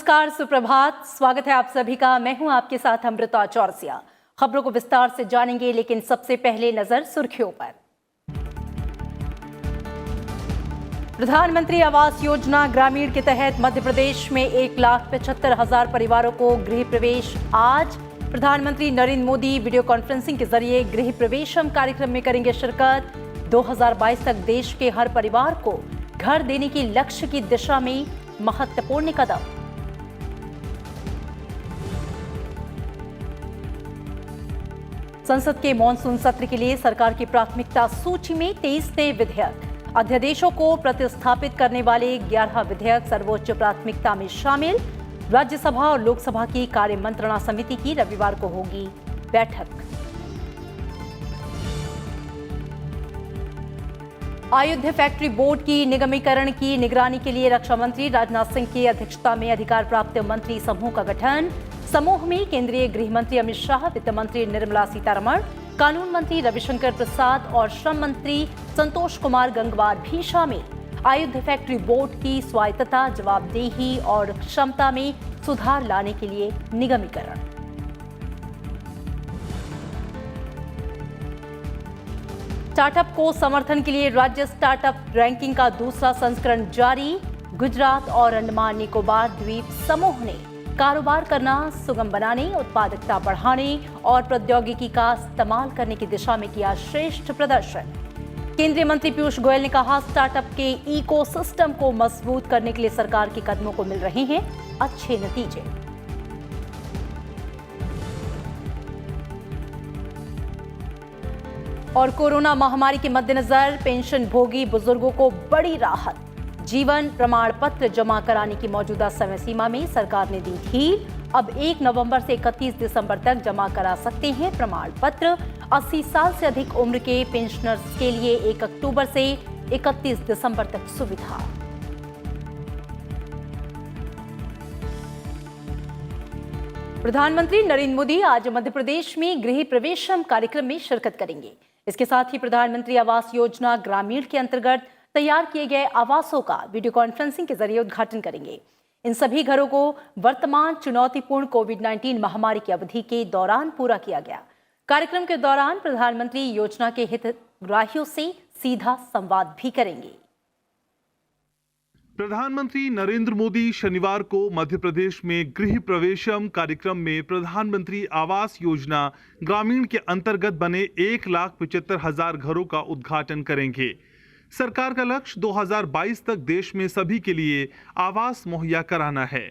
नमस्कार, सुप्रभात। स्वागत है आप सभी का। मैं हूं आपके साथ अमृता चौरसिया। खबरों को विस्तार से जानेंगे, लेकिन सबसे पहले नजर सुर्खियों पर। प्रधानमंत्री आवास योजना ग्रामीण के तहत मध्य प्रदेश में 1,75,000 परिवारों को गृह प्रवेश। आज प्रधानमंत्री नरेंद्र मोदी वीडियो कॉन्फ्रेंसिंग के जरिए गृह प्रवेशम कार्यक्रम में करेंगे शिरकत। 2022 तक देश के हर परिवार को घर देने के लक्ष्य की दिशा में महत्वपूर्ण कदम। संसद के मॉनसून सत्र के लिए सरकार की प्राथमिकता सूची में 23 नए विधेयक। अध्यादेशों को प्रतिस्थापित करने वाले 11 विधेयक सर्वोच्च प्राथमिकता में शामिल। राज्यसभा और लोकसभा की कार्य मंत्रणा समिति की रविवार को होगी बैठक। अयोध्या फैक्ट्री बोर्ड की निगमीकरण की निगरानी के लिए रक्षा मंत्री राजनाथ सिंह की अध्यक्षता में अधिकार प्राप्त मंत्री समूह का गठन। समूह में केंद्रीय गृह मंत्री अमित शाह, वित्त मंत्री निर्मला सीतारमण, कानून मंत्री रविशंकर प्रसाद और श्रम मंत्री संतोष कुमार गंगवार भी शामिल। अयोध्या फैक्ट्री बोर्ड की स्वायत्तता, जवाबदेही और क्षमता में सुधार लाने के लिए निगमीकरण। स्टार्टअप को समर्थन के लिए राज्य स्टार्टअप रैंकिंग का दूसरा संस्करण जारी। गुजरात और अंडमान निकोबार द्वीप समूह ने कारोबार करना सुगम बनाने, उत्पादकता बढ़ाने और प्रौद्योगिकी का इस्तेमाल करने की दिशा में किया श्रेष्ठ प्रदर्शन। केंद्रीय मंत्री पीयूष गोयल ने कहा, स्टार्टअप के इकोसिस्टम को मजबूत करने के लिए सरकार के कदमों को मिल रहे हैं अच्छे नतीजे। और कोरोना महामारी के मद्देनजर पेंशन भोगी बुजुर्गों को बड़ी राहत। जीवन प्रमाण पत्र जमा कराने की मौजूदा समय सीमा में सरकार ने दी ढील। अब 1 नवंबर से 31 दिसंबर तक जमा करा सकते हैं प्रमाण पत्र। 80 साल से अधिक उम्र के पेंशनर्स के लिए 1 अक्टूबर से 31 दिसंबर तक सुविधा। प्रधानमंत्री नरेंद्र मोदी आज मध्य प्रदेश में गृह प्रवेशम कार्यक्रम में शिरकत करेंगे। इसके साथ ही प्रधानमंत्री आवास योजना ग्रामीण के अंतर्गत तैयार किए गए आवासों का वीडियो कॉन्फ्रेंसिंग के जरिए उद्घाटन करेंगे। इन सभी घरों को वर्तमान चुनौतीपूर्ण कोविड-19 महामारी की अवधि के दौरान पूरा किया गया। कार्यक्रम के दौरान प्रधानमंत्री योजना के हितग्राहियों से सीधा संवाद भी करेंगे। प्रधानमंत्री नरेंद्र मोदी शनिवार को मध्य प्रदेश में गृह प्रवेशम कार्यक्रम में प्रधानमंत्री आवास योजना ग्रामीण के अंतर्गत बने 1,75,000 घरों का उद्घाटन करेंगे। सरकार का लक्ष्य 2022 तक देश में सभी के लिए आवास मुहैया कराना है।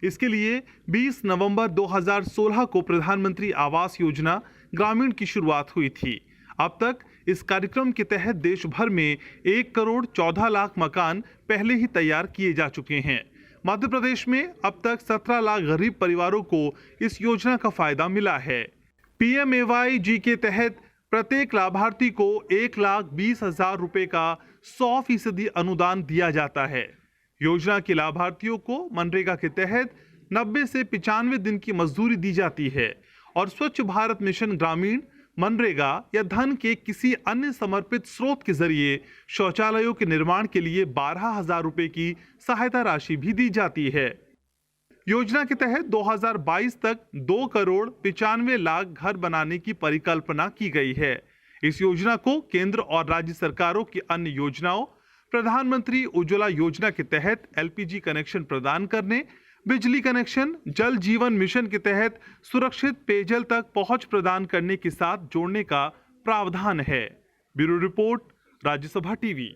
इसके लिए 20 नवंबर 2016 को प्रधानमंत्री आवास योजना ग्रामीण की शुरुआत हुई थी। अब तक इस कार्यक्रम के तहत देश भर में 1 करोड़ 14 लाख मकान पहले ही तैयार किए जा चुके हैं। मध्य प्रदेश में अब तक 17 लाख गरीब परिवारों को इस योजना का फायदा मिला है। PMAY के तहत प्रत्येक लाभार्थी को 1,20,000 रुपए का 100% अनुदान दिया जाता है। योजना के लाभार्थियों को मनरेगा के तहत 90 से 95 दिन की मजदूरी दी जाती है और स्वच्छ भारत मिशन ग्रामीण, मनरेगा या धन के किसी अन्य समर्पित स्रोत के जरिए शौचालयों के निर्माण के लिए 12,000 रुपए की सहायता राशि भी दी जाती है। योजना के तहत 2022 तक 2 करोड़ 95 लाख घर बनाने की परिकल्पना की गई है। इस योजना को केंद्र और राज्य सरकारों की अन्य योजनाओं, प्रधानमंत्री उज्ज्वला योजना के तहत LPG कनेक्शन प्रदान करने, बिजली कनेक्शन, जल जीवन मिशन के तहत सुरक्षित पेयजल तक पहुंच प्रदान करने के साथ जोड़ने का प्रावधान है। Bureau report, Rajya Sabha TV.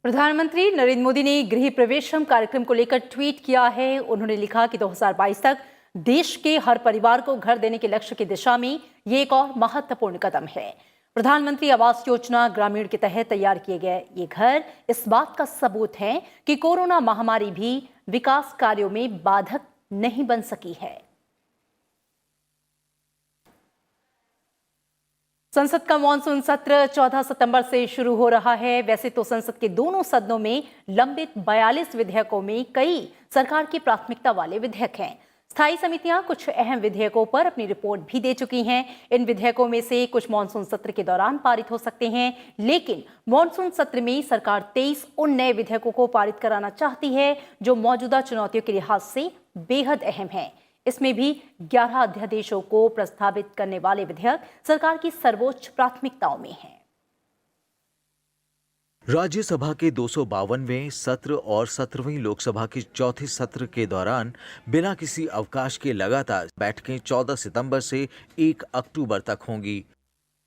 प्रधानमंत्री नरेंद्र मोदी ने गृह प्रवेशम कार्यक्रम को लेकर ट्वीट किया है। उन्होंने लिखा कि 2022 तक देश के हर परिवार को घर देने के लक्ष्य की दिशा में ये एक और महत्वपूर्ण कदम है। प्रधानमंत्री आवास योजना ग्रामीण के तहत तैयार किए गए ये घर इस बात का सबूत है कि कोरोना महामारी भी विकास कार्यों में बाधक नहीं बन सकी है। संसद का मॉनसून सत्र 14 सितंबर से शुरू हो रहा है। वैसे तो संसद के दोनों सदनों में लंबित 42 विधेयकों में कई सरकार की प्राथमिकता वाले विधेयक हैं। स्थायी समितियां कुछ अहम विधेयकों पर अपनी रिपोर्ट भी दे चुकी हैं। इन विधेयकों में से कुछ मानसून सत्र के दौरान पारित हो सकते हैं, लेकिन मानसून सत्र में सरकार 23 उन नए विधेयकों को पारित कराना चाहती है जो मौजूदा चुनौतियों के लिहाज से बेहद अहम हैं। इसमें भी 11 अध्यादेशों को प्रस्तावित करने वाले विधेयक सरकार की सर्वोच्च प्राथमिकताओं में हैं। राज्यसभा के 252वें सत्र और 17वीं लोकसभा के चौथे सत्र के दौरान बिना किसी अवकाश के लगातार बैठकें 14 सितंबर से 1 अक्टूबर तक होंगी।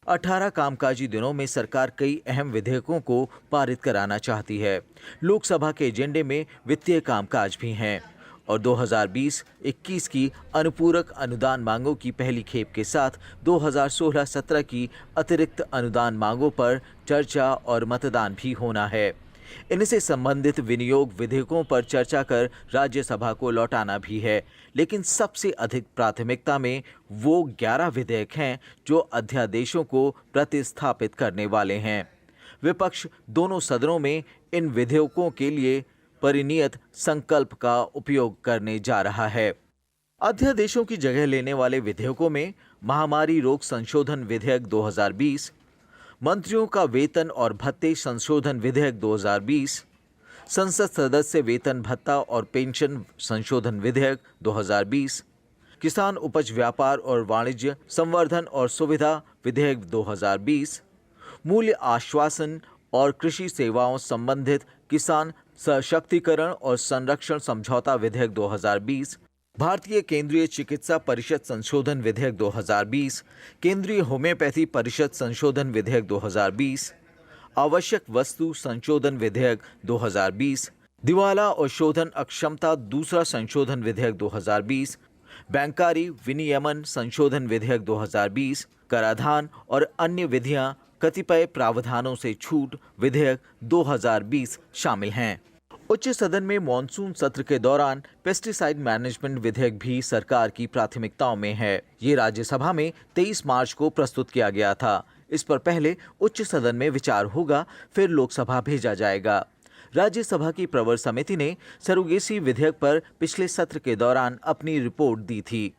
18 कामकाजी दिनों में सरकार कई अहम विधेयकों को पारित कराना चाहती है। लोकसभा के एजेंडे में वित्तीय कामकाज भी हैं और 2020-21 की अनुपूरक अनुदान मांगों की पहली खेप के साथ 2016-17 की अतिरिक्त अनुदान मांगों पर चर्चा और मतदान भी होना है। इनसे संबंधित विनियोग विधेयकों पर चर्चा कर राज्यसभा को लौटाना भी है, लेकिन सबसे अधिक प्राथमिकता में वो 11 विधेयक हैं जो अध्यादेशों को प्रतिस्थापित करने वाले हैं। विपक्ष दोनों सदनों में इन विधेयकों के लिए परिनियत संकल्प का उपयोग करने जा रहा है। अध्यादेशों की जगह लेने वाले विधेयकों में महामारी रोग संशोधन विधेयक 2020, मंत्रियों का वेतन और भत्ते संशोधन विधेयक 2020, संसद सदस्य वेतन भत्ता और पेंशन संशोधन विधेयक 2020, किसान उपज व्यापार और वाणिज्य संवर्धन और सुविधा विधेयक 2020, मूल्य आश्वासन और कृषि सेवाओं संबंधित किसान सशक्तिकरण और संरक्षण समझौता विधेयक 2020, भारतीय केंद्रीय चिकित्सा परिषद संशोधन विधेयक 2020, केंद्रीय होम्योपैथी परिषद संशोधन विधेयक 2020, आवश्यक वस्तु संशोधन विधेयक 2020, दिवाला और शोधन अक्षमता दूसरा संशोधन विधेयक 2020, बैंकारी विनियमन संशोधन विधेयक 2020, कराधान और अन्य विधियां कतिपय प्रावधानों से छूट विधेयक 2020 शामिल हैं। उच्च सदन में मॉनसून सत्र के दौरान पेस्टिसाइड मैनेजमेंट विधेयक भी सरकार की प्राथमिकताओं में है। ये राज्यसभा में 23 मार्च को प्रस्तुत किया गया था। इस पर पहले उच्च सदन में विचार होगा, फिर लोकसभा भेजा जाएगा। राज्यसभा की प्रवर समिति ने सरोगेसी विधेयक पर पिछले सत्र के दौरान अपनी रिपोर्ट दी थी।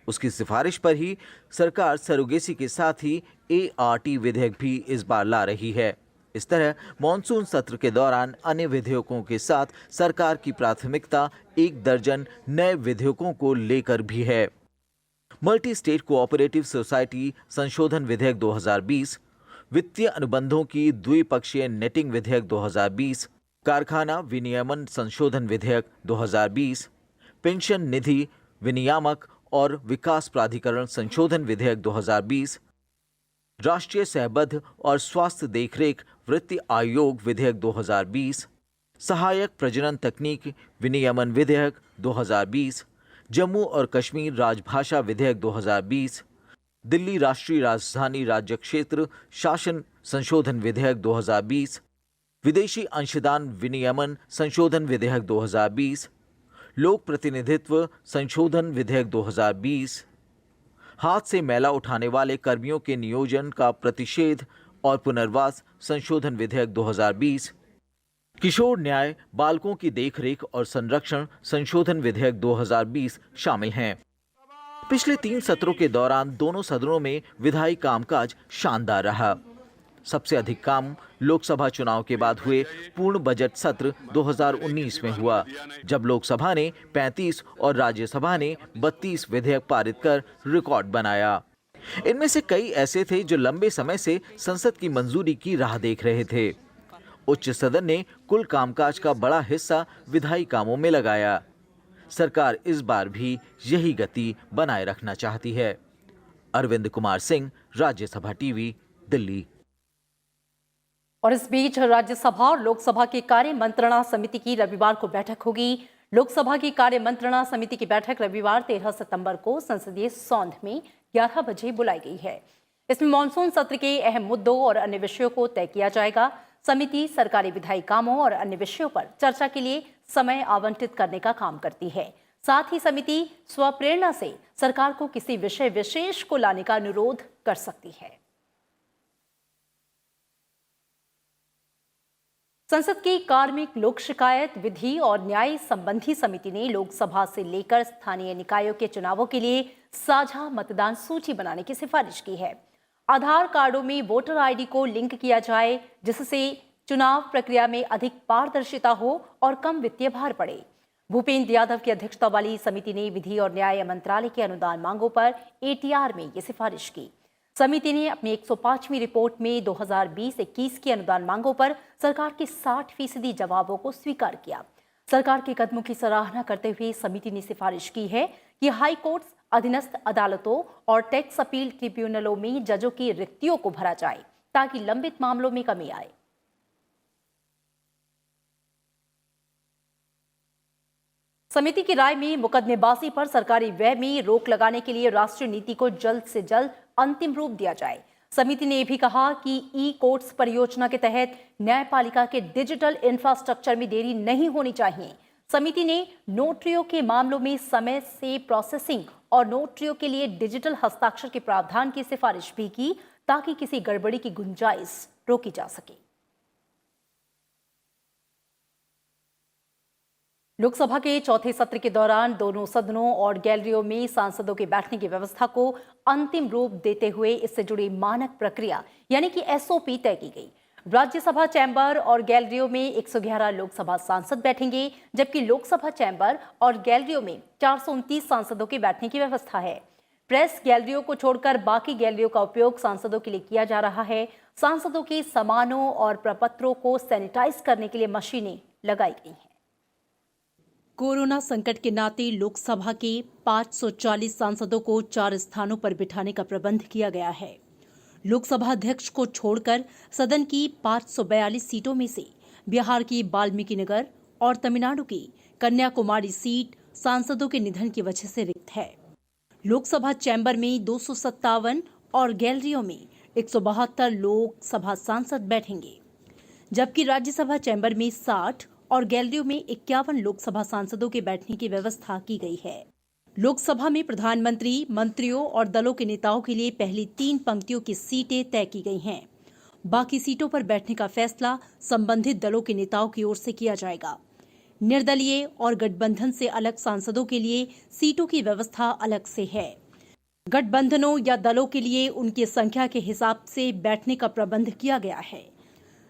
उसकी सिफारिश पर ही सरकार सरोगेसी के साथ ही ART विधेयक भी इस बार ला रही है। इस तरह मॉनसून सत्र के दौरान अन्य विधेयकों के साथ सरकार की प्राथमिकता 1 दर्जन नए विधेयकों को लेकर भी है। मल्टी स्टेट कोऑपरेटिव सोसाइटी संशोधन विधेयक 2020, वित्तीय अनुबंधों की द्विपक्षीय नेटिंग विधेयक 2020, कारखाना विनियमन संशोधन विधेयक 2020, पेंशन निधि विनियामक और विकास प्राधिकरण संशोधन विधेयक 2020, राष्ट्रीय सहबद्ध और स्वास्थ्य देखरेख वृत्ति आयोग विधेयक 2020, सहायक प्रजनन तकनीक विनियमन विधेयक 2020, जम्मू और कश्मीर राजभाषा विधेयक 2020, दिल्ली राष्ट्रीय राजधानी राज्य क्षेत्र शासन संशोधन विधेयक 2020, विदेशी अंशदान विनियमन संशोधन विधेयक 2020, लोक प्रतिनिधित्व संशोधन विधेयक 2020, हाथ से मैला उठाने वाले कर्मियों के नियोजन का प्रतिषेध और पुनर्वास संशोधन विधेयक 2020, किशोर न्याय बालकों की देखरेख और संरक्षण संशोधन विधेयक 2020 शामिल हैं। पिछले 3 सत्रों के दौरान दोनों सदनों में विधायी कामकाज शानदार रहा। सबसे अधिक काम लोकसभा चुनाव के बाद हुए पूर्ण बजट सत्र 2019 में हुआ, जब लोकसभा ने 35 और राज्यसभा ने 32 विधेयक पारित कर रिकॉर्ड बनाया। इनमें से कई ऐसे थे जो लंबे समय से संसद की मंजूरी की राह देख रहे थे। उच्च सदन ने कुल कामकाज का बड़ा हिस्सा विधायी कामों में लगाया। सरकार इस बार भी यही गति बनाए रखना चाहती है। अरविंद कुमार सिंह, राज्यसभा टीवी, दिल्ली। और इस बीच राज्यसभा और लोकसभा की कार्य मंत्रणा समिति की रविवार को बैठक होगी। लोकसभा की कार्य मंत्रणा समिति की बैठक रविवार 13 सितंबर को संसदीय सौंध में 11 बजे बुलाई गई है। इसमें मानसून सत्र के अहम मुद्दों और अन्य विषयों को तय किया जाएगा। समिति सरकारी विधायी कामों और अन्य विषयों पर चर्चा के लिए समय आवंटित करने का काम करती है। साथ ही समिति स्वप्रेरणा से सरकार को किसी विषय विशेष को लाने का अनुरोध कर सकती है। संसद की कार्मिक लोक शिकायत विधि और न्याय संबंधी समिति ने लोकसभा से लेकर स्थानीय निकायों के चुनावों के लिए साझा मतदान सूची बनाने की सिफारिश की है। आधार कार्डों में वोटर आईडी को लिंक किया जाए, जिससे चुनाव प्रक्रिया में अधिक पारदर्शिता हो और कम वित्तीय भार पड़े। भूपेंद्र यादव की अध्यक्षता वाली समिति ने विधि और न्याय मंत्रालय की अनुदान मांगों पर एटीआर में ये सिफारिश की। समिति ने अपनी 105वीं रिपोर्ट में 2020-21 की अनुदान मांगों पर सरकार के 60% जवाबों को स्वीकार किया। सरकार के कदमों की सराहना करते हुए समिति ने सिफारिश की है कि हाई कोर्ट्स, अधीनस्थ अदालतों और टैक्स अपील ट्रिब्यूनलों में जजों की रिक्तियों को भरा जाए ताकि लंबित मामलों में कमी आए। समिति की राय में मुकदमेबाजी पर सरकारी व्यय में रोक लगाने के लिए राष्ट्रीय नीति को जल्द से जल्द अंतिम रूप दिया जाए। समिति ने भी कहा कि ई कोर्ट्स परियोजना के तहत न्यायपालिका के डिजिटल इंफ्रास्ट्रक्चर में देरी नहीं होनी चाहिए। समिति ने नोटरियों के मामलों में समय से प्रोसेसिंग और नोटरियों के लिए डिजिटल हस्ताक्षर के प्रावधान की सिफारिश भी की ताकि किसी गड़बड़ी की गुंजाइश रोकी जा सके। लोकसभा के चौथे सत्र के दौरान दोनों सदनों और गैलरियों में सांसदों के बैठने की व्यवस्था को अंतिम रूप देते हुए इससे जुड़ी मानक प्रक्रिया यानी कि एसओपी तय की गई। राज्यसभा चैम्बर और गैलरियों में 111 लोकसभा सांसद बैठेंगे, जबकि लोकसभा चैम्बर और गैलरियों में 429 सांसदों के बैठने की व्यवस्था है। प्रेस गैलरियों को छोड़कर बाकी गैलरियों का उपयोग सांसदों के लिए किया जा रहा है। सांसदों के सामानों और प्रपत्रों को सैनिटाइज करने के लिए मशीनें लगाई गई हैं। कोरोना संकट के नाते लोकसभा के 540 सांसदों को 4 स्थानों पर बिठाने का प्रबंध किया गया है। लोकसभा अध्यक्ष को छोड़कर सदन की 542 सीटों में से बिहार की वाल्मीकि नगर और तमिलनाडु की कन्याकुमारी सीट सांसदों के निधन की वजह से रिक्त है। लोकसभा चैम्बर में 257 और गैलरियों में 172 लोकसभा सांसद बैठेंगे, जबकि राज्यसभा चैम्बर में 60 और गैलरियों में 51 लोकसभा सांसदों के बैठने की व्यवस्था की गई है। लोकसभा में प्रधानमंत्री, मंत्रियों और दलों के नेताओं के लिए पहली 3 पंक्तियों की सीटें तय की गई हैं। बाकी सीटों पर बैठने का फैसला संबंधित दलों के नेताओं की ओर से किया जाएगा। निर्दलीय और गठबंधन से अलग सांसदों के लिए सीटों की व्यवस्था अलग से है। गठबंधनों या दलों के लिए उनकी संख्या के हिसाब से बैठने का प्रबंध किया गया है।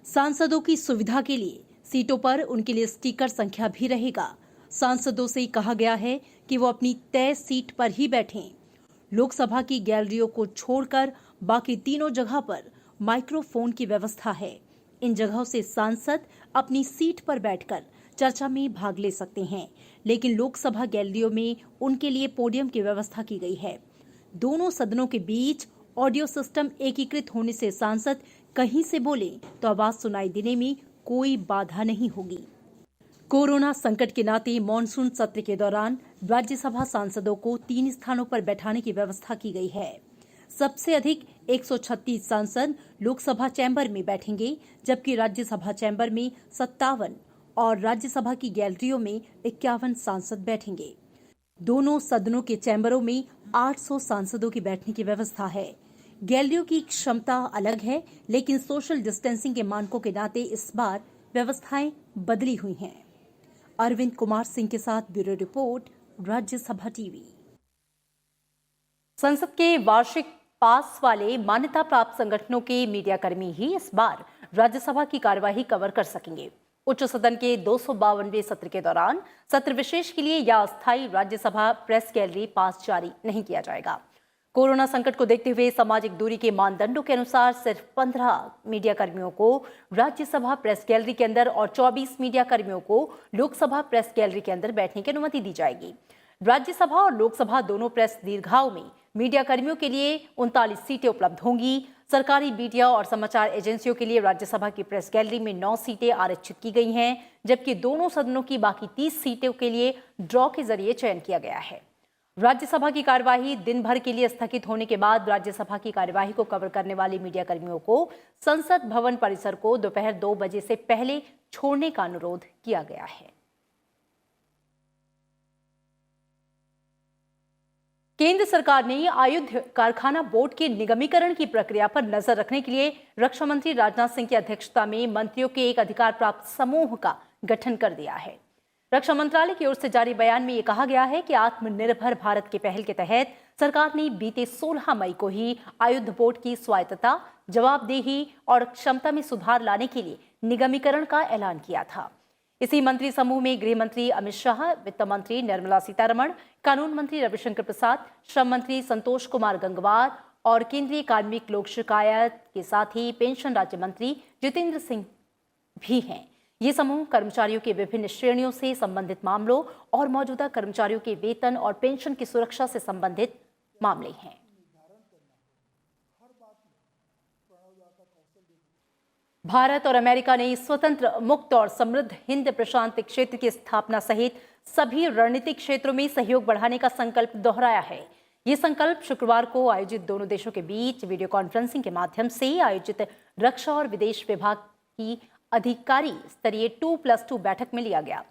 सांसदों की सुविधा के लिए सीटों पर उनके लिए स्टिकर संख्या भी रहेगा। सांसदों से कहा गया है कि वो अपनी तय सीट पर ही बैठें। लोकसभा की गैलरियों को छोड़कर बाकी तीनों जगह पर माइक्रोफोन की व्यवस्था है। इन जगहों से सांसद अपनी सीट पर बैठकर चर्चा में भाग ले सकते हैं, लेकिन लोकसभा गैलरियों में उनके लिए पोडियम की व्यवस्था की गई है। दोनों सदनों के बीच ऑडियो सिस्टम एकीकृत होने से सांसद कहीं से बोले तो आवाज सुनाई देने में कोई बाधा नहीं होगी। कोरोना संकट के नाते मॉनसून सत्र के दौरान राज्यसभा सांसदों को 3 स्थानों पर बैठाने की व्यवस्था की गई है। सबसे अधिक 136 सांसद लोकसभा चैम्बर में बैठेंगे, जबकि राज्यसभा चैम्बर में 57 और राज्यसभा की गैलरियों में 51 सांसद बैठेंगे। दोनों सदनों के चैम्बरों में 800 सांसदों की बैठने की व्यवस्था है। गैलरियों की क्षमता अलग है, लेकिन सोशल डिस्टेंसिंग के मानकों के नाते इस बार व्यवस्थाएं बदली हुई हैं। अरविंद कुमार सिंह के साथ ब्यूरो रिपोर्ट, राज्यसभा टीवी। संसद के वार्षिक पास वाले मान्यता प्राप्त संगठनों के मीडियाकर्मी ही इस बार राज्यसभा की कार्यवाही कवर कर सकेंगे। उच्च सदन के 252वें सत्र के दौरान सत्र विशेष के लिए या अस्थायी राज्यसभा प्रेस गैलरी पास जारी नहीं किया जाएगा। कोरोना संकट को देखते हुए सामाजिक दूरी के मानदंडों के अनुसार सिर्फ 15 मीडिया कर्मियों को राज्यसभा प्रेस गैलरी के अंदर और 24 मीडिया कर्मियों को लोकसभा प्रेस गैलरी के अंदर बैठने की अनुमति दी जाएगी। राज्यसभा और लोकसभा दोनों प्रेस दीर्घाओं में मीडिया कर्मियों के लिए 39 सीटें उपलब्ध होंगी। सरकारी मीडिया और समाचार एजेंसियों के लिए राज्यसभा की प्रेस गैलरी में 9 सीटें आरक्षित की गई हैं, जबकि दोनों सदनों की बाकी 30 सीटों के लिए ड्रॉ के जरिए चयन किया गया है। राज्यसभा की कार्यवाही दिन भर के लिए स्थगित होने के बाद राज्यसभा की कार्यवाही को कवर करने वाले मीडिया कर्मियों को संसद भवन परिसर को दोपहर 2 बजे से पहले छोड़ने का अनुरोध किया गया है। केंद्र सरकार ने आयुध कारखाना बोर्ड के निगमीकरण की प्रक्रिया पर नजर रखने के लिए रक्षा मंत्री राजनाथ सिंह की अध्यक्षता में मंत्रियों के एक अधिकार प्राप्त समूह का गठन कर दिया है। रक्षा मंत्रालय की ओर से जारी बयान में यह कहा गया है कि आत्मनिर्भर भारत के पहल के तहत सरकार ने बीते 16 मई को ही आयुध बोर्ड की स्वायत्तता, जवाबदेही और क्षमता में सुधार लाने के लिए निगमीकरण का ऐलान किया था। इसी मंत्री समूह में गृह मंत्री अमित शाह, वित्त मंत्री निर्मला सीतारमण, कानून मंत्री रविशंकर प्रसाद, श्रम मंत्री संतोष कुमार गंगवार और केंद्रीय कार्मिक लोक शिकायत के साथ ही पेंशन राज्य मंत्री जितेंद्र सिंह भी हैं। ये समूह कर्मचारियों के विभिन्न श्रेणियों से संबंधित मामलों और मौजूदा कर्मचारियों के वेतन और पेंशन की सुरक्षा से संबंधित मामले हैं। भारत और अमेरिका ने स्वतंत्र, मुक्त और समृद्ध हिंद प्रशांत क्षेत्र की स्थापना सहित सभी रणनीतिक क्षेत्रों में सहयोग बढ़ाने का संकल्प दोहराया है। ये संकल्प शुक्रवार को आयोजित दोनों देशों के बीच वीडियो कॉन्फ्रेंसिंग के माध्यम से आयोजित रक्षा और विदेश विभाग की अधिकारी स्तरीय 2+2 बैठक में लिया गया।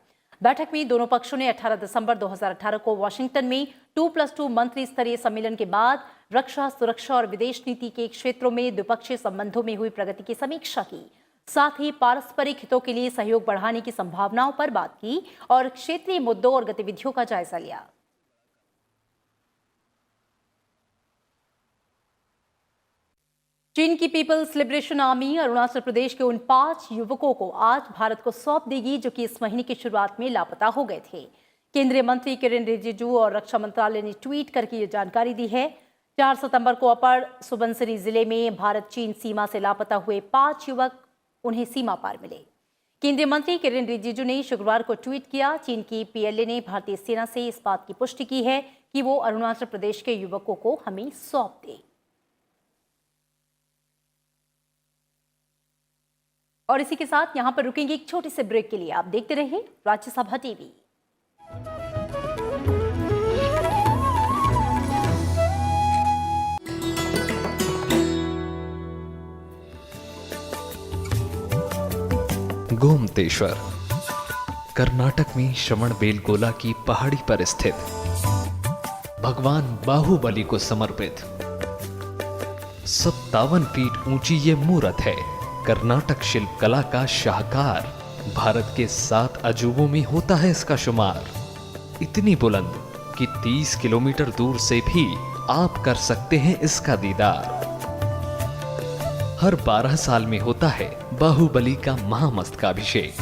बैठक में दोनों पक्षों ने 18 दिसंबर 2018 को वॉशिंगटन में 2+2 मंत्री स्तरीय सम्मेलन के बाद रक्षा, सुरक्षा और विदेश नीति के क्षेत्रों में द्विपक्षीय संबंधों में हुई प्रगति की समीक्षा की। साथ ही पारस्परिक हितों के लिए सहयोग बढ़ाने की संभावनाओं पर बात की और क्षेत्रीय मुद्दों और गतिविधियों का जायजा लिया। चीन की peoples liberation army Arunachal Pradesh के उन 5 युवकों को आज भारत को सौंप देगी जो कि इस महीने की शुरुआत में लापता हो गए थे। केंद्रीय मंत्री किरेन रिजिजू और रक्षा मंत्रालय ने ट्वीट करके ये जानकारी दी है। 4 सितंबर को अपर सुबनसिरी जिले में भारत चीन सीमा से लापता हुए 5 युवक उन्हें सीमा पार मिले। केंद्रीय मंत्री किरेन रिजिजू ने शुक्रवार को ट्वीट किया, चीन की पीएलए ने भारतीय सेना से इस बात की पुष्टि की है कि वो अरुणाचल प्रदेश के युवकों को हमें सौंप दे। और इसी के साथ यहां पर रुकेंगे एक छोटे से ब्रेक के लिए। आप देखते रहिए राज्यसभा टीवी। गोमतेश्वर कर्नाटक में श्रवणबेलगोला की पहाड़ी पर स्थित भगवान बाहुबली को समर्पित 57 फीट ऊंची ये मूर्त है। कर्नाटक शिल्प कला का शाहकार। भारत के 7 अजूबों में होता है इसका शुमार। इतनी बुलंद कि 30 किलोमीटर दूर से भी आप कर सकते हैं इसका दीदार। हर 12 साल में होता है बाहुबली का महामस्तकाभिषेक।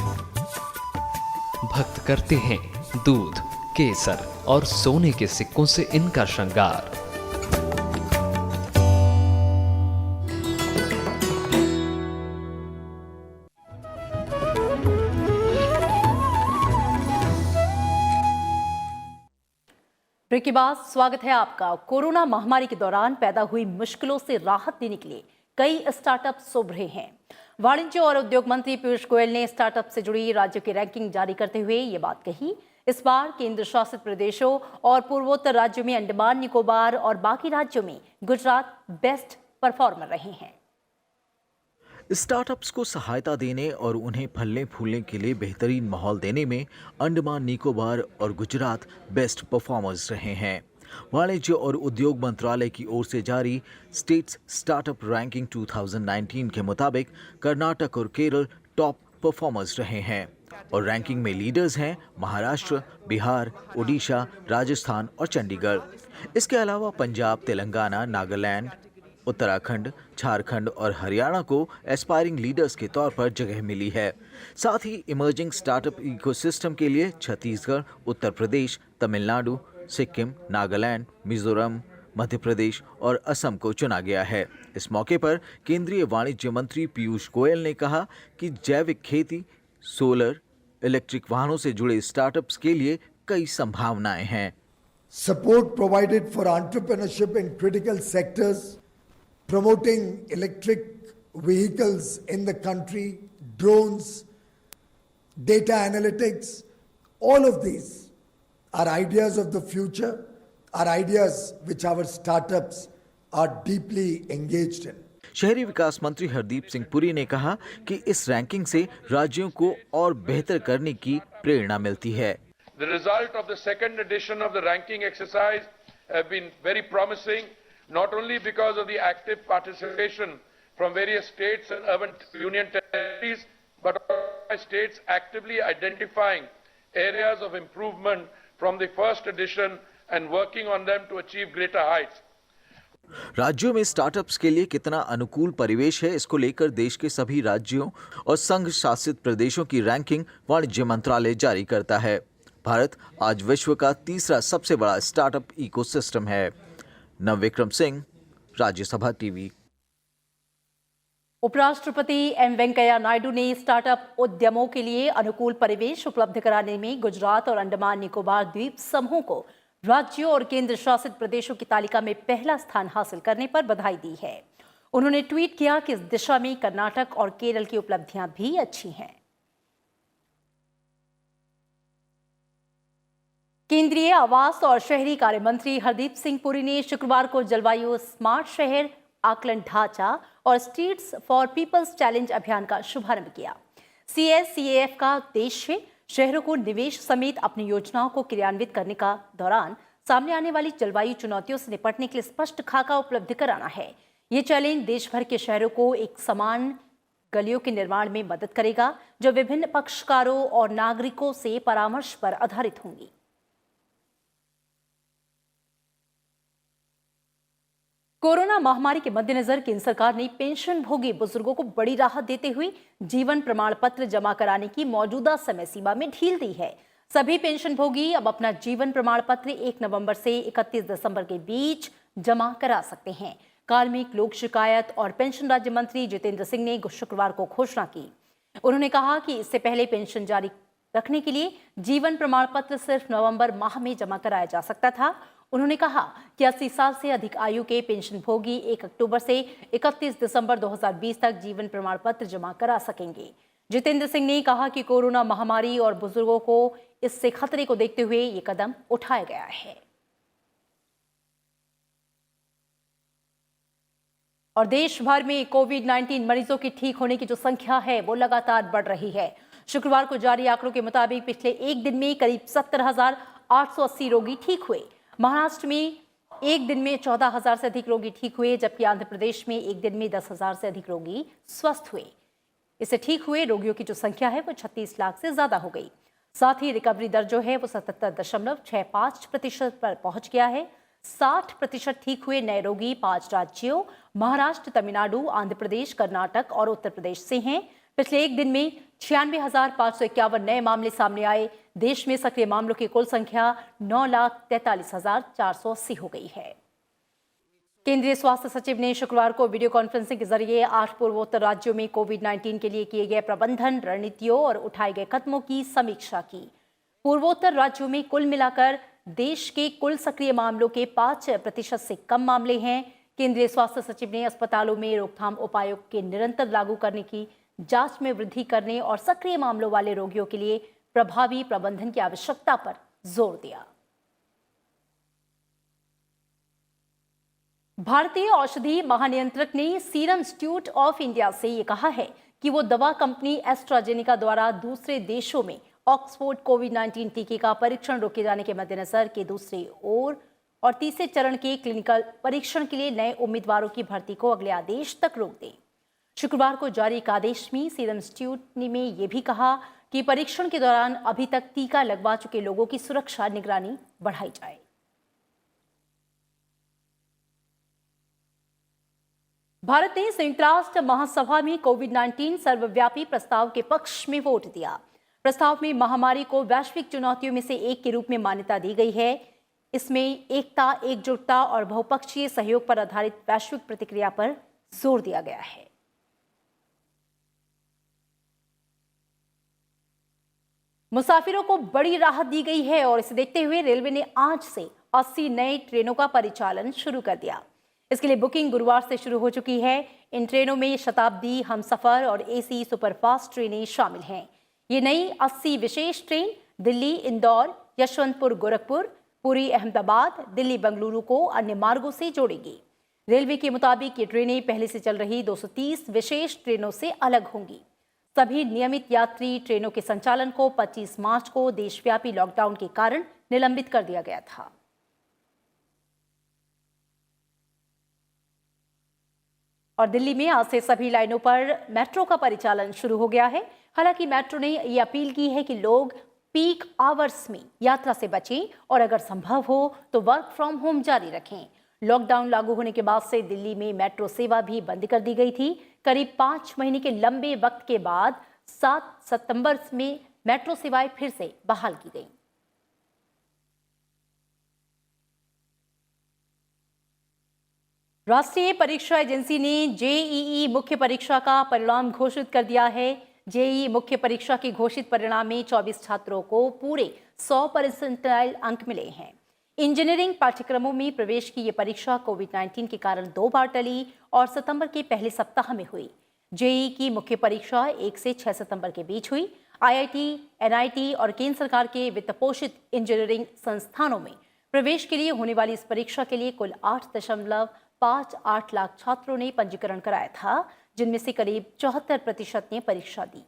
भक्त करते हैं दूध, केसर और सोने के सिक्कों से इनका श्रृंगार। ब्रेक के बाद स्वागत है आपका। कोरोना महामारी के दौरान पैदा हुई मुश्किलों से राहत देने के लिए कई स्टार्टअप्स उभरे हैं। वाणिज्य और उद्योग मंत्री पीयूष गोयल ने स्टार्टअप से जुड़ी राज्यों की रैंकिंग जारी करते हुए ये बात कही। इस बार केंद्र शासित प्रदेशों और पूर्वोत्तर राज्यों में अंडमान निकोबार और बाकी राज्यों में गुजरात बेस्ट परफॉर्मर रहे हैं। स्टार्टअप्स को सहायता देने और उन्हें फलने फूलने के लिए बेहतरीन माहौल देने में अंडमान निकोबार और गुजरात बेस्ट परफॉर्मर्स रहे हैं। वाणिज्य और उद्योग मंत्रालय की ओर से जारी स्टेट्स स्टार्टअप रैंकिंग 2019 के मुताबिक कर्नाटक और केरल टॉप परफॉर्मर्स रहे हैं और रैंकिंग में लीडर्स हैं महाराष्ट्र, बिहार, ओडिशा, राजस्थान और चंडीगढ़। इसके अलावा पंजाब, तेलंगाना, नागालैंड, उत्तराखंड, झारखंड और हरियाणा को एस्पायरिंग लीडर्स के तौर पर जगह मिली है। साथ ही इमर्जिंग स्टार्टअप इकोसिस्टम के लिए छत्तीसगढ़, उत्तर प्रदेश, तमिलनाडु, सिक्किम, नागालैंड, मिजोरम, मध्य प्रदेश और असम को चुना गया है। इस मौके पर केंद्रीय वाणिज्य मंत्री पीयूष गोयल ने कहा कि जैविक खेती, सोलर, इलेक्ट्रिक वाहनों से जुड़े स्टार्टअप्स के लिए कई संभावनाएं हैं। Support provided for entrepreneurship in critical sectors, promoting electric vehicles in the country, drones, data analytics, all of these are ideas of the future, are ideas which our startups are deeply engaged in. शहरी विकास मंत्री हरदीप सिंह पुरी ने कहा कि इस ranking से राज्यों को और बेहतर करने की प्रेरणा मिलती है। The result of the second edition of the ranking exercise have been very promising, not only because of the active participation from various states and urban union territories, but also by states actively identifying areas of improvement from the first edition and working on them to achieve greater heights. राज्यों में startups के लिए कितना अनुकूल परिवेश है, इसको लेकर देश के सभी राज्यों और संघ शासित प्रदेशों की रैंकिंग वाणिज्य मंत्रालय जारी करता है। भारत आज विश्व का तीसरा सबसे बड़ा स्टार्टअप इकोसिस्टम है। नवविक्रम सिंह, राज्यसभा टीवी। उपराष्ट्रपति एम वेंकैया नायडू ने स्टार्टअप उद्यमों के लिए अनुकूल परिवेश उपलब्ध कराने में गुजरात और अंडमान निकोबार द्वीप समूह को राज्यों और केंद्र शासित प्रदेशों की तालिका में पहला स्थान हासिल करने पर बधाई दी है। उन्होंने ट्वीट किया कि इस दिशा में कर्नाटक और केरल की उपलब्धियां भी अच्छी हैं। केंद्रीय आवास और शहरी कार्य मंत्री हरदीप सिंह पुरी ने शुक्रवार को जलवायु स्मार्ट शहर आकलन ढांचा और स्ट्रीट्स फॉर पीपल्स चैलेंज अभियान का शुभारंभ किया। CSCAF का उद्देश्य शहरों को निवेश समेत अपनी योजनाओं को क्रियान्वित करने का दौरान सामने आने वाली जलवायु चुनौतियों से निपटने के लिए स्पष्ट खाका उपलब्ध कराना है। ये चैलेंज देश भर के शहरों को एक समान गलियों के निर्माण में मदद करेगा, जो विभिन्न पक्षकारों और नागरिकों से परामर्श पर आधारित होंगी। कोरोना महामारी के मद्देनजर केंद्र सरकार ने पेंशन भोगी बुजुर्गों को बड़ी राहत देते हुए जीवन प्रमाण पत्र जमा कराने की मौजूदा समय सीमा में ढील दी है। सभी पेंशन भोगी अब अपना जीवन प्रमाण पत्र 1 नवंबर से 31 दिसंबर के बीच जमा करा सकते हैं। कार्मिक, लोक शिकायत और पेंशन राज्य मंत्री जितेंद्र सिंह ने शुक्रवार को घोषणा की। उन्होंने कहा कि इससे पहले पेंशन जारी रखने के लिए जीवन प्रमाण पत्र सिर्फ नवंबर माह में जमा कराया जा सकता था। उन्होंने कहा कि 80 साल से अधिक आयु के पेंशन भोगी 1 अक्टूबर से 31 दिसंबर 2020 तक जीवन प्रमाण पत्र जमा करा सकेंगे। जितेंद्र सिंह ने कहा कि कोरोना महामारी और बुजुर्गों को इससे खतरे को देखते हुए ये कदम उठाया गया है। और देश भर में कोविड-19 मरीजों की ठीक होने की जो संख्या है वो लगातार बढ़ रही है। शुक्रवार को जारी आंकड़ों के मुताबिक पिछले एक दिन में करीब 70,880 रोगी ठीक हुए। महाराष्ट्र में एक दिन में 14,000 से अधिक रोगी ठीक हुए, जबकि आंध्र प्रदेश में एक दिन में 10,000 से अधिक रोगी स्वस्थ हुए। इससे ठीक हुए रोगियों की जो संख्या है वो 36 लाख से ज्यादा हो गई। साथ ही रिकवरी दर जो है वो 77.65% पर पहुंच गया है। 60% ठीक हुए नए रोगी 5 राज्यों महाराष्ट्र, तमिलनाडु, आंध्र प्रदेश, कर्नाटक और उत्तर प्रदेश से हैं। पिछले एक दिन में 96,551 नए मामले सामने आए। देश में सक्रिय मामलों की कुल संख्या 9,43,480 हो गई है। केंद्रीय स्वास्थ्य सचिव ने शुक्रवार को वीडियो कॉन्फ्रेंसिंग के जरिए 8 पूर्वोत्तर राज्यों में कोविड-19 के लिए किए गए प्रबंधन रणनीतियों और उठाए गए कदमों की समीक्षा की। पूर्वोत्तर राज्यों में कुल मिलाकर देश के कुल सक्रिय मामलों के 5% से कम मामले हैं। केंद्रीय स्वास्थ्य सचिव ने अस्पतालों में रोकथाम उपायों के निरंतर लागू करने की, जांच में वृद्धि करने और सक्रिय मामलों वाले रोगियों के लिए प्रभावी प्रबंधन की आवश्यकता पर जोर दिया। भारतीय औषधि महानियंत्रक ने सीरम इंस्टीट्यूट ऑफ इंडिया से ये कहा है कि वो दवा कंपनी एस्ट्राजेनेका द्वारा दूसरे देशों में ऑक्सफोर्ड कोविड-19 टीके का परीक्षण रोके जाने के मद्देनजर के दूसरे और तीसरे चरण के क्लिनिकल परीक्षण के लिए नए उम्मीदवारों की भर्ती को अगले आदेश तक रोक दें। शुक्रवार को जारी एक आदेश में सीरम इंस्टीट्यूट ने यह भी कहा कि परीक्षण के दौरान अभी तक टीका लगवा चुके लोगों की सुरक्षा निगरानी बढ़ाई जाए। भारत ने संयुक्त राष्ट्र महासभा में कोविड-19 सर्वव्यापी प्रस्ताव के पक्ष में वोट दिया। प्रस्ताव में महामारी को वैश्विक चुनौतियों में से एक के रूप में मान्यता दी गई है। इसमें एकता, एकजुटता और बहुपक्षीय सहयोग पर आधारित वैश्विक प्रतिक्रिया पर जोर दिया गया है। मुसाफिरों को बड़ी राहत दी गई है और इसे देखते हुए रेलवे ने आज से 80 नई ट्रेनों का परिचालन शुरू कर दिया। इसके लिए बुकिंग गुरुवार से शुरू हो चुकी है। इन ट्रेनों में शताब्दी, हमसफर और AC सुपरफास्ट ट्रेनें शामिल हैं। ये नई 80 विशेष ट्रेन दिल्ली, इंदौर, यशवंतपुर, गोरखपुर, पुरी, अहमदाबाद, दिल्ली, बेंगलुरु को अन्य मार्गों से जोड़ेगी। रेलवे के मुताबिक ये ट्रेनें पहले से चल रही 230 विशेष ट्रेनों से अलग होंगी। सभी नियमित यात्री ट्रेनों के संचालन को 25 मार्च को देशव्यापी लॉकडाउन के कारण निलंबित कर दिया गया था। और दिल्ली में आज से सभी लाइनों पर मेट्रो का परिचालन शुरू हो गया है। हालांकि मेट्रो ने ये अपील की है कि लोग पीक आवर्स में यात्रा से बचें और अगर संभव हो तो वर्क फ्रॉम होम जारी रखें। लॉकडाउन लागू होने के बाद से दिल्ली में मेट्रो सेवा भी बंद कर दी गई थी। करीब 5 महीने के लंबे वक्त के बाद 7 सितंबर में मेट्रो सेवाएं फिर से बहाल की गईं। राष्ट्रीय परीक्षा एजेंसी ने जेईई मुख्य परीक्षा का परिणाम घोषित कर दिया है। जेईई मुख्य परीक्षा के घोषित परिणाम में 24 छात्रों को पूरे 100% अंक मिले हैं। इंजीनियरिंग पाठ्यक्रमों में प्रवेश की ये परीक्षा कोविड-19 के कारण 2 बार टली और सितंबर के पहले सप्ताह में हुई। जेईई की मुख्य परीक्षा 1 से 6 सितंबर के बीच हुई। आईआईटी, एनआईटी और केंद्र सरकार के वित्त पोषित इंजीनियरिंग संस्थानों में प्रवेश के लिए होने वाली इस परीक्षा के लिए कुल 8.58 लाख छात्रों ने पंजीकरण कराया था, जिनमें से करीब 74% ने परीक्षा दी।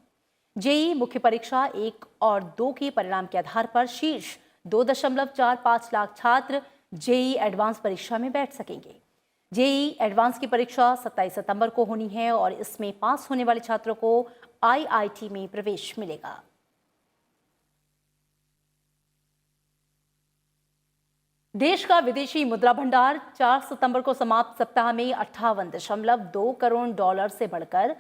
जेईई मुख्य परीक्षा 1 और 2 के परिणाम के आधार पर शीर्ष 2.45 लाख छात्र जेईई एडवांस परीक्षा में बैठ सकेंगे। जेईई एडवांस की परीक्षा 27 सितंबर को होनी है और इसमें पास होने वाले छात्रों को आईआईटी में प्रवेश मिलेगा। देश का विदेशी मुद्रा भंडार 4 सितंबर को समाप्त सप्ताह में 58.2 करोड़ डॉलर से बढ़कर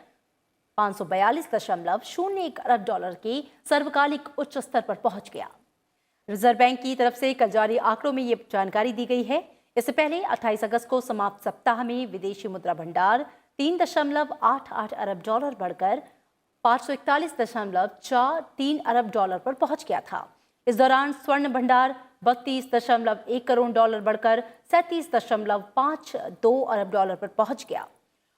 542.01 अरब डॉलर के सर्वकालिक उच्च स्तर पर पहुंच गया। रिजर्व बैंक की तरफ से कल जारी आंकड़ों में ये जानकारी दी गई है। इससे पहले 28 अगस्त को समाप्त सप्ताह में विदेशी मुद्रा भंडार 3.88 अरब डॉलर बढ़कर 541.43 अरब डॉलर पर पहुंच गया था। इस दौरान स्वर्ण भंडार 32.1 करोड़ डॉलर बढ़कर 37.52 अरब डॉलर पर पहुंच गया।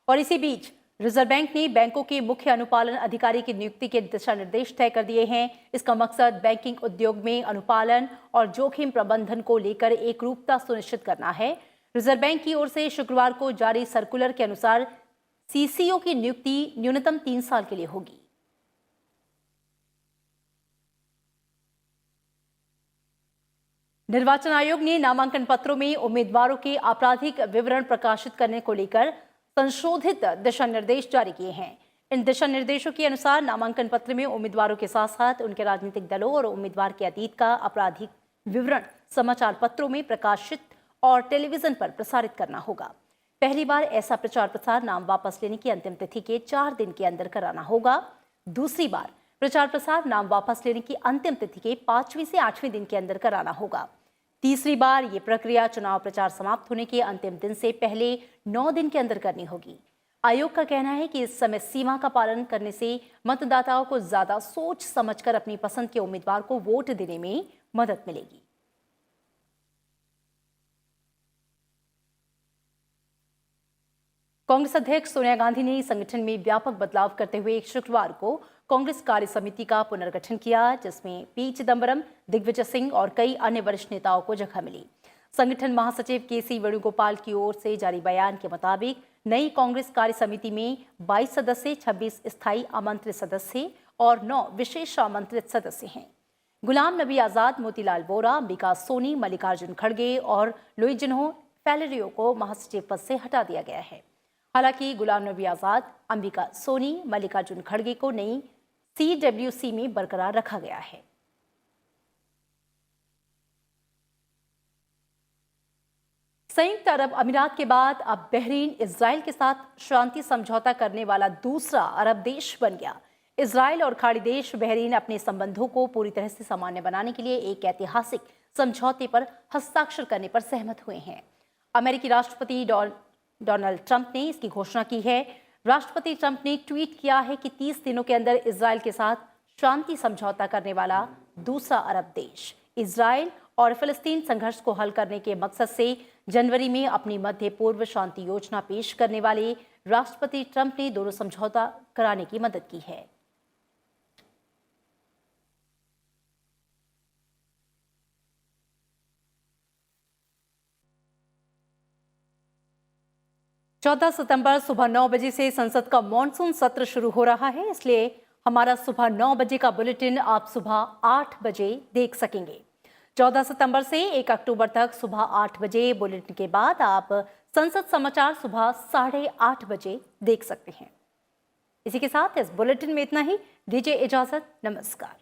और इसी बीच रिजर्व बैंक ने बैंकों के मुख्य अनुपालन अधिकारी की नियुक्ति के दिशा निर्देश तय कर दिए हैं। इसका मकसद बैंकिंग उद्योग में अनुपालन और जोखिम प्रबंधन को लेकर एकरूपता सुनिश्चित करना है। रिजर्व बैंक की ओर से शुक्रवार को जारी सर्कुलर के अनुसार सीसीओ की नियुक्ति न्यूनतम 3 साल के लिए होगी। निर्वाचन आयोग ने नामांकन पत्रों में उम्मीदवारों के आपराधिक विवरण प्रकाशित करने को लेकर संशोधित दिशा निर्देश जारी किए हैं। इन दिशा निर्देशों के अनुसार नामांकन पत्र में उम्मीदवारों के साथ साथ उनके राजनीतिक दलों और उम्मीदवार के अतीत का आपराधिक विवरण समाचार पत्रों में प्रकाशित और टेलीविजन पर प्रसारित करना होगा। पहली बार ऐसा प्रचार प्रसार नाम वापस लेने की अंतिम तिथि के 4 दिन के अंदर कराना होगा। दूसरी बार प्रचार प्रसार नाम वापस लेने की अंतिम तिथि के 5वें से 8वें दिन के अंदर कराना होगा। तीसरी बार ये प्रक्रिया चुनाव प्रचार समाप्त होने के अंतिम दिन से पहले 9 दिन के अंदर करनी होगी। आयोग का कहना है कि इस समय सीमा का पालन करने से मतदाताओं को ज्यादा सोच समझकर अपनी पसंद के उम्मीदवार को वोट देने में मदद मिलेगी। कांग्रेस अध्यक्ष सोनिया गांधी ने संगठन में व्यापक बदलाव करते हुए शुक्रवार को कांग्रेस कार्य समिति का पुनर्गठन किया, जिसमें पी चिदंबरम, दिग्विजय सिंह और कई अन्य वरिष्ठ नेताओं को जगह मिली। संगठन महासचिव केसी वेणुगोपाल की ओर से जारी बयान के मुताबिक नई कांग्रेस कार्य समिति में 22 सदस्य, 26 स्थायी आमंत्रित सदस्य और 9 विशेष आमंत्रित सदस्य हैं। गुलाम नबी आजाद, मोतीलाल वोरा, अंबिका सोनी, मल्लिकार्जुन खड़गे और लुइजिनो फैलेरियो को महासचिव पद से हटा दिया गया है। हालांकि गुलाम नबी आजाद, अंबिका सोनी, मल्लिकार्जुन खड़गे को नई CWC में बरकरार रखा गया है। संयुक्त अरब अमीरात के बाद अब बहरीन इजराइल के साथ शांति समझौता करने वाला दूसरा अरब देश बन गया। इजराइल और खाड़ी देश बहरीन अपने संबंधों को पूरी तरह से सामान्य बनाने के लिए एक ऐतिहासिक समझौते पर हस्ताक्षर करने पर सहमत हुए हैं। अमेरिकी राष्ट्रपति डोनाल्ड ट्रंप ने इसकी घोषणा की है। राष्ट्रपति ट्रंप ने ट्वीट किया है कि 30 दिनों के अंदर इजराइल के साथ शांति समझौता करने वाला दूसरा अरब देश। इजराइल और फिलिस्तीन संघर्ष को हल करने के मकसद से जनवरी में अपनी मध्य पूर्व शांति योजना पेश करने वाले राष्ट्रपति ट्रंप ने दोनों समझौता कराने की मदद की है। चौदह सितंबर सुबह 9 बजे से संसद का मॉनसून सत्र शुरू हो रहा है, इसलिए हमारा सुबह 9 बजे का बुलेटिन आप सुबह 8 बजे देख सकेंगे। 14 सितंबर से 1 अक्टूबर तक सुबह 8 बजे बुलेटिन के बाद आप संसद समाचार सुबह 8:30 बजे देख सकते हैं। इसी के साथ इस बुलेटिन में इतना ही। दीजिए इजाजत। नमस्कार।